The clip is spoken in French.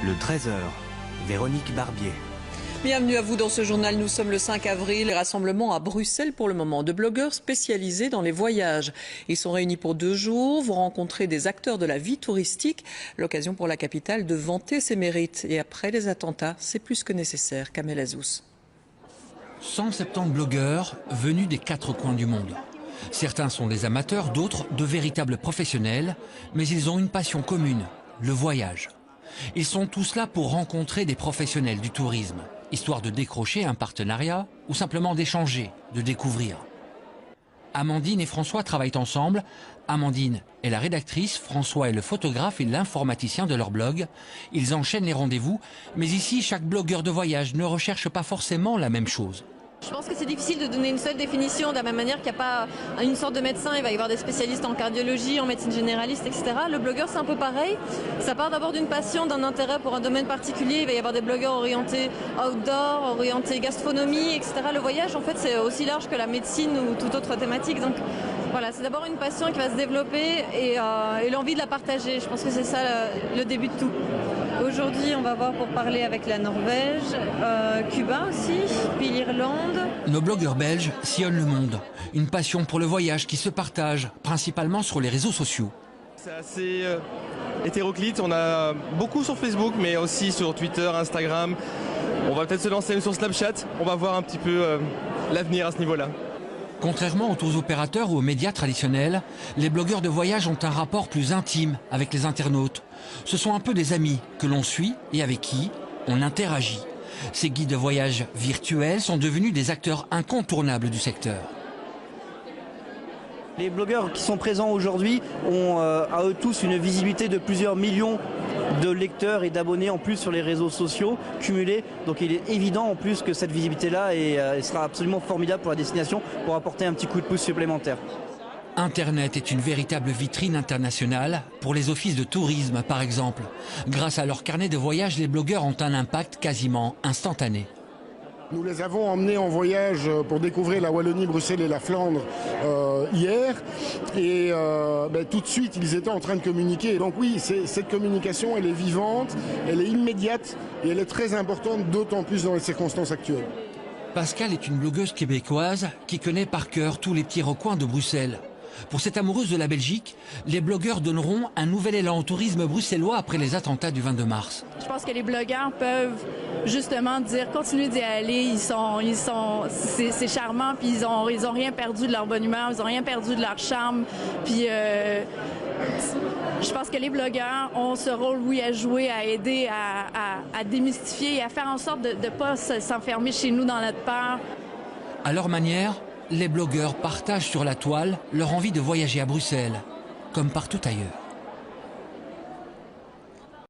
Le 13h, Véronique Barbier. Bienvenue à vous dans ce journal. Nous sommes le 5 avril. Rassemblement à Bruxelles pour le moment de blogueurs spécialisés dans les voyages. Ils sont réunis pour 2 jours, vont rencontrer des acteurs de la vie touristique. L'occasion pour la capitale de vanter ses mérites. Et après les attentats, c'est plus que nécessaire. Kamel Azous. 170 blogueurs venus des 4 coins du monde. Certains sont des amateurs, d'autres de véritables professionnels. Mais ils ont une passion commune, le voyage. Ils sont tous là pour rencontrer des professionnels du tourisme, histoire de décrocher un partenariat ou simplement d'échanger, de découvrir. Amandine et François travaillent ensemble. Amandine est la rédactrice, François est le photographe et l'informaticien de leur blog. Ils enchaînent les rendez-vous, mais ici, chaque blogueur de voyage ne recherche pas forcément la même chose. Je pense que c'est difficile de donner une seule définition, de la même manière qu'il n'y a pas une sorte de médecin, il va y avoir des spécialistes en cardiologie, en médecine généraliste, etc. Le blogueur, c'est un peu pareil. Ça part d'abord d'une passion, d'un intérêt pour un domaine particulier. Il va y avoir des blogueurs orientés outdoor, orientés gastronomie, etc. Le voyage, en fait, c'est aussi large que la médecine ou toute autre thématique. Donc voilà, c'est d'abord une passion qui va se développer et l'envie de la partager. Je pense que c'est ça le début de tout. Aujourd'hui, on va voir pour parler avec la Norvège, Cuba aussi, puis l'Irlande. Nos blogueurs belges sillonnent le monde. Une passion pour le voyage qui se partage, principalement sur les réseaux sociaux. C'est assez hétéroclite. On a beaucoup sur Facebook, mais aussi sur Twitter, Instagram. On va peut-être se lancer sur Snapchat. On va voir un petit peu l'avenir à ce niveau-là. Contrairement aux tours opérateurs ou aux médias traditionnels, les blogueurs de voyage ont un rapport plus intime avec les internautes. Ce sont un peu des amis que l'on suit et avec qui on interagit. Ces guides de voyage virtuels sont devenus des acteurs incontournables du secteur. Les blogueurs qui sont présents aujourd'hui ont à eux tous une visibilité de plusieurs millions de lecteurs et d'abonnés en plus sur les réseaux sociaux cumulés. Donc il est évident en plus que cette visibilité-là sera absolument formidable pour la destination pour apporter un petit coup de pouce supplémentaire. Internet est une véritable vitrine internationale pour les offices de tourisme par exemple. Grâce à leur carnet de voyage, les blogueurs ont un impact quasiment instantané. Nous les avons emmenés en voyage pour découvrir la Wallonie, Bruxelles et la Flandre hier. Et tout de suite, ils étaient en train de communiquer. Donc oui, cette communication, elle est vivante, elle est immédiate et elle est très importante, d'autant plus dans les circonstances actuelles. Pascal est une blogueuse québécoise qui connaît par cœur tous les petits recoins de Bruxelles. Pour cette amoureuse de la Belgique, les blogueurs donneront un nouvel élan au tourisme bruxellois après les attentats du 22 mars. Je pense que les blogueurs peuvent justement dire, continuez d'y aller, c'est charmant, puis ils ont rien perdu de leur bonne humeur, ils n'ont rien perdu de leur charme, puis je pense que les blogueurs ont ce rôle, oui, à jouer, à aider, à démystifier et à faire en sorte de ne pas s'enfermer chez nous dans notre peur. À leur manière, les blogueurs partagent sur la toile leur envie de voyager à Bruxelles, comme partout ailleurs.